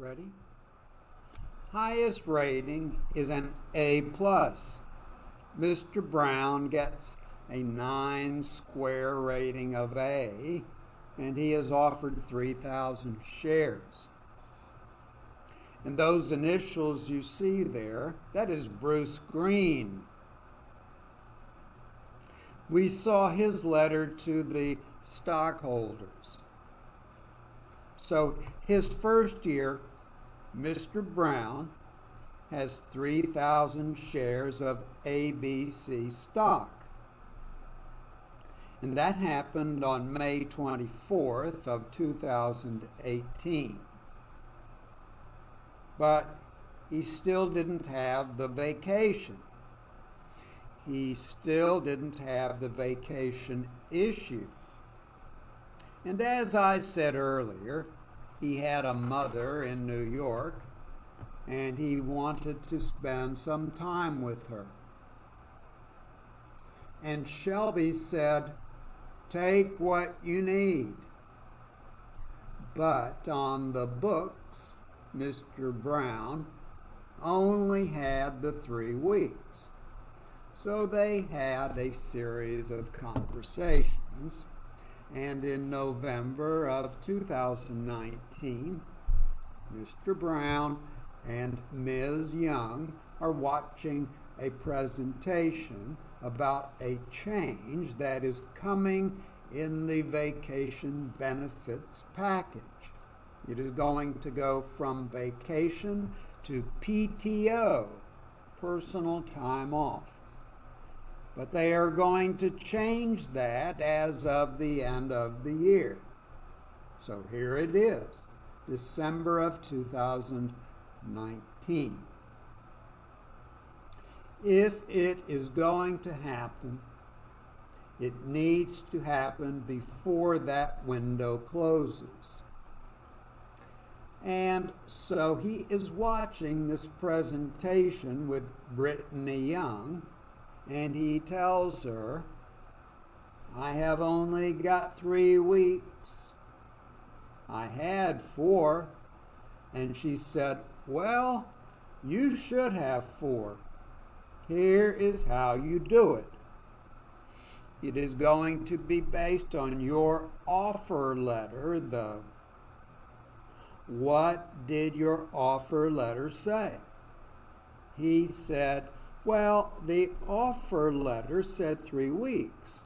Ready? Highest rating is an A+. Mr. Brown gets a 9 square rating of A, and he is offered 3,000 shares. And those initials you see there, that is Bruce Green. We saw his letter to the stockholders. So his first year, Mr. Brown has 3,000 shares of ABC stock. And that happened on May 24th of 2018. But he still didn't have the vacation. He still didn't have the vacation issue. And as I said earlier, he had a mother in New York, and he wanted to spend some time with her. And Shelby said, "Take what you need." But on the books, Mr. Brown only had the 3 weeks. So they had a series of conversations. And in November of 2019, Mr. Brown and Ms. Young are watching a presentation about a change that is coming in the vacation benefits package. It is going to go from vacation to PTO, personal time off. But they are going to change that as of the end of the year. So here it is, December of 2019. If it is going to happen, it needs to happen before that window closes. And so he is watching this presentation with Brittany Young, and he tells her, "I have only got 3 weeks. I had 4. And she said, "Well, you should have 4. Here is how you do it. It is going to be based on your offer letter, though. What did your offer letter say?" He said, "Well, the offer letter said 3 weeks.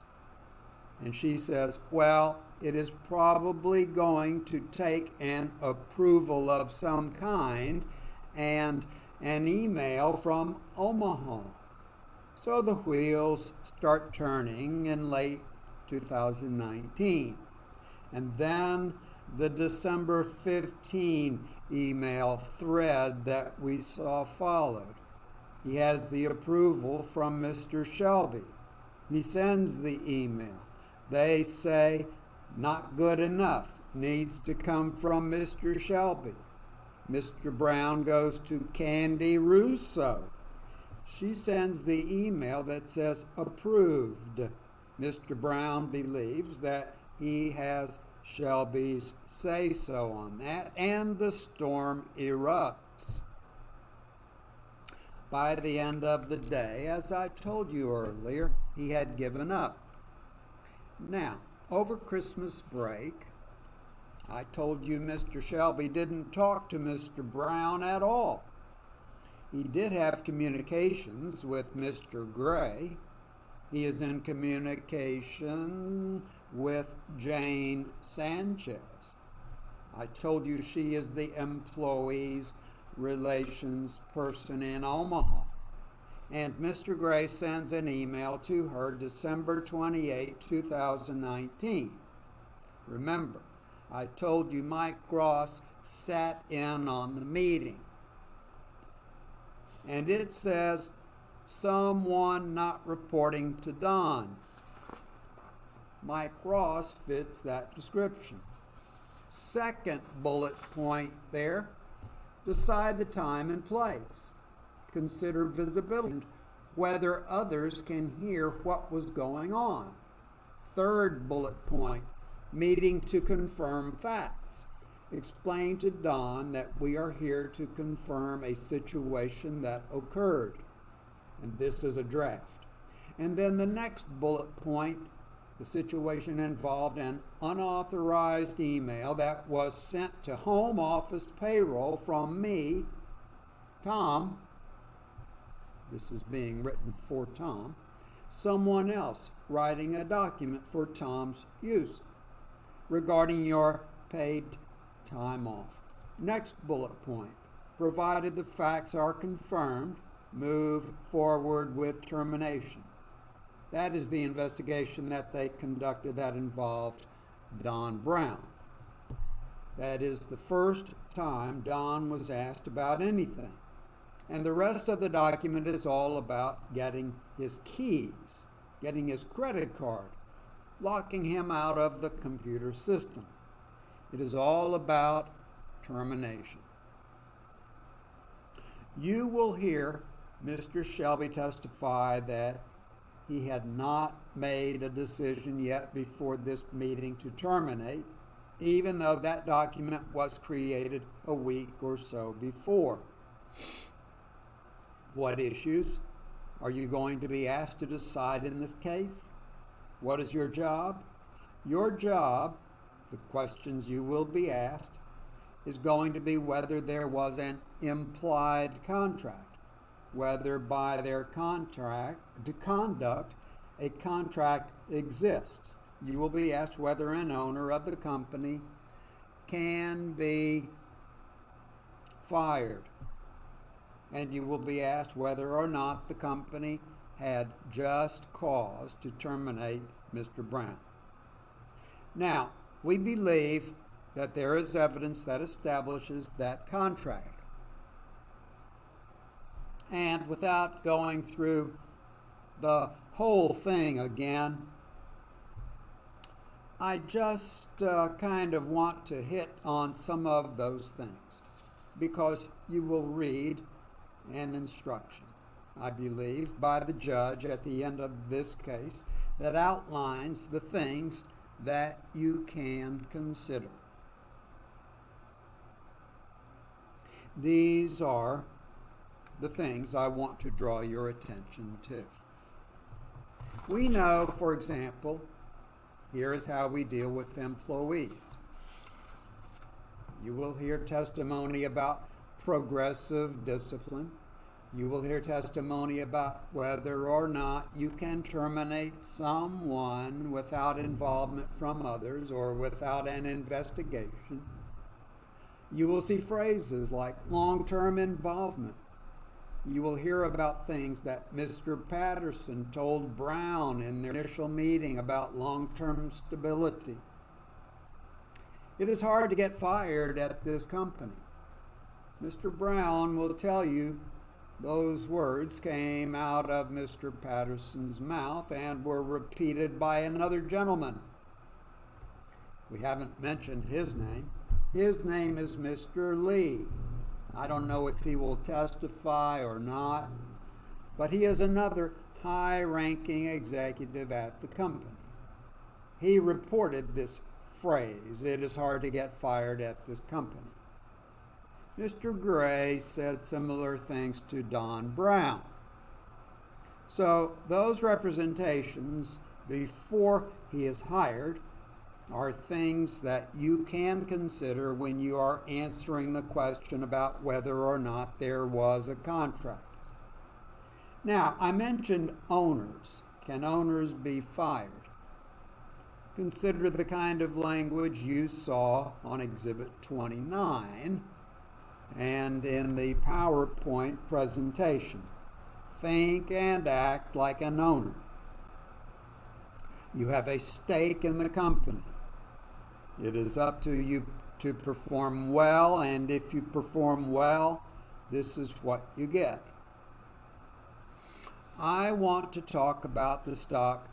And she says, "Well, it is probably going to take an approval of some kind and an email from Omaha." So the wheels start turning in late 2019. And then the December 15 email thread that we saw followed. He has the approval from Mr. Shelby. He sends the email. They say, "Not good enough, needs to come from Mr. Shelby." Mr. Brown goes to Candy Russo. She sends the email that says, "Approved." Mr. Brown believes that he has Shelby's say-so on that, and the storm erupts. By the end of the day, as I told you earlier, he had given up. Now, over Christmas break, I told you Mr. Shelby didn't talk to Mr. Brown at all. He did have communications with Mr. Gray. He is in communication with Jane Sanchez. I told you she is the employees relations person in Omaha. And Mr. Gray sends an email to her December 28, 2019. Remember, I told you Mike Ross sat in on the meeting. And it says, "Someone not reporting to Don." Mike Ross fits that description. Second bullet point there, decide the time and place. Consider visibility and whether others can hear what was going on. Third bullet point, meeting to confirm facts. explain to Don that we are here to confirm a situation that occurred. And this is a draft. And then the next bullet point, the situation involved an unauthorized email that was sent to Home Office payroll from me, Tom. This is being written for Tom. Someone else writing a document for Tom's use regarding your paid time off. Next bullet point, provided the facts are confirmed, move forward with termination. That is the investigation that they conducted that involved Don Brown. That is the first time Don was asked about anything. And the rest of the document is all about getting his keys, getting his credit card, locking him out of the computer system. It is all about termination. You will hear Mr. Shelby testify that he had not made a decision yet before this meeting to terminate, even though that document was created a week or so before. What issues are you going to be asked to decide in this case? What is your job? Your job, the questions you will be asked, is going to be whether there was an implied contract, whether by their conduct a contract exists. You will be asked whether an owner of the company can be fired. And you will be asked whether or not the company had just cause to terminate Mr. Brown. Now, we believe that there is evidence that establishes that contract. And without going through the whole thing again, I just kind of want to hit on some of those things because you will read an instruction, I believe, by the judge at the end of this case that outlines the things that you can consider. These are the things I want to draw your attention to. We know, for example, here is how we deal with employees. You will hear testimony about progressive discipline. You will hear testimony about whether or not you can terminate someone without involvement from others or without an investigation. You will see phrases like long-term involvement. You will hear about things that Mr. Patterson told Brown in their initial meeting about long-term stability. It is hard to get fired at this company. Mr. Brown will tell you those words came out of Mr. Patterson's mouth and were repeated by another gentleman. We haven't mentioned his name. His name is Mr. Lee. I don't know if he will testify or not, but he is another high-ranking executive at the company. He reported this phrase, "It is hard to get fired at this company." Mr. Gray said similar things to Don Brown. So those representations before he is hired are things that you can consider when you are answering the question about whether or not there was a contract. Now, I mentioned owners. Can owners be fired? Consider the kind of language you saw on Exhibit 29 and in the PowerPoint presentation. Think and act like an owner. You have a stake in the company. It is up to you to perform well, and if you perform well, this is what you get. I want to talk about the stock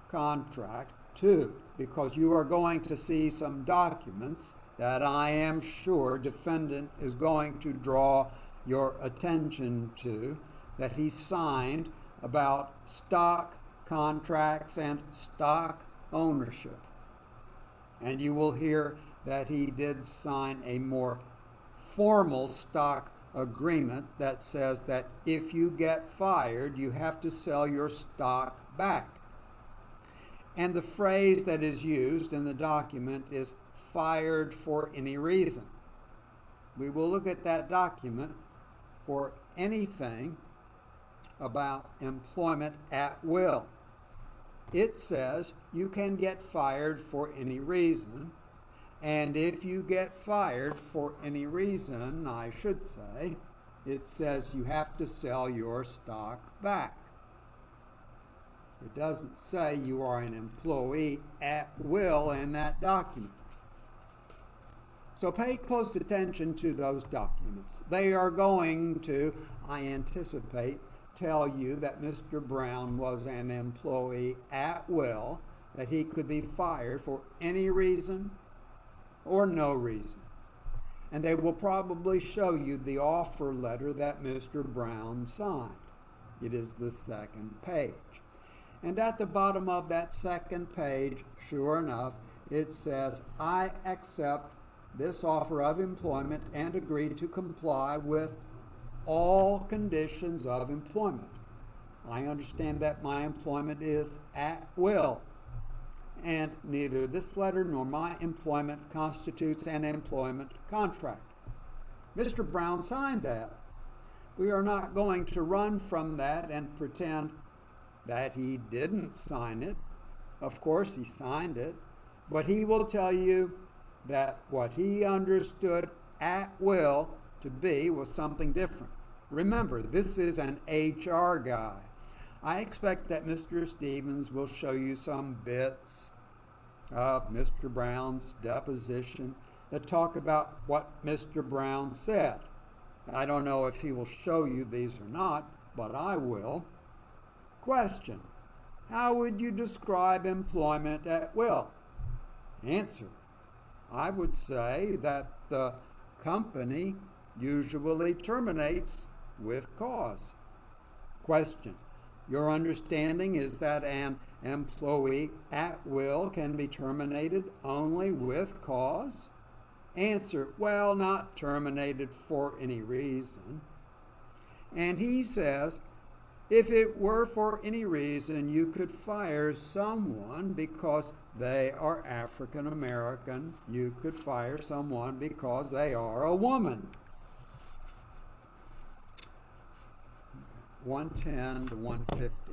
contract too, because you are going to see some documents that I am sure defendant is going to draw your attention to, that he signed about stock contracts and stock ownership. And you will hear that he did sign a more formal stock agreement that says that if you get fired, you have to sell your stock back. And the phrase that is used in the document is fired for any reason. We will look at that document for anything about employment at will. It says you can get fired for any reason, and if you get fired for any reason, I should say, it says you have to sell your stock back. It doesn't say you are an employee at will in that document. So pay close attention to those documents. They are going to, I anticipate, tell you that Mr. Brown was an employee at will, that he could be fired for any reason or no reason. And they will probably show you the offer letter that Mr. Brown signed. It is the second page. And at the bottom of that second page, sure enough, it says, I accept this offer of employment and agree to comply with all conditions of employment. I understand that my employment is at will, and neither this letter nor my employment constitutes an employment contract. Mr. Brown signed that. We are not going to run from that and pretend that he didn't sign it. Of course, he signed it, but he will tell you that what he understood at will to be was something different. Remember, this is an HR guy. I expect that Mr. Stevens will show you some bits of Mr. Brown's deposition that talk about what Mr. Brown said. I don't know if he will show you these or not, but I will. Question: how would you describe employment at will? Answer: I would say that the company usually terminates with cause. Question: your understanding is that an employee at will can be terminated only with cause? Answer: well, not terminated for any reason. And he says, if it were for any reason, you could fire someone because they are African American. You could fire someone because they are a woman. 110 to 115.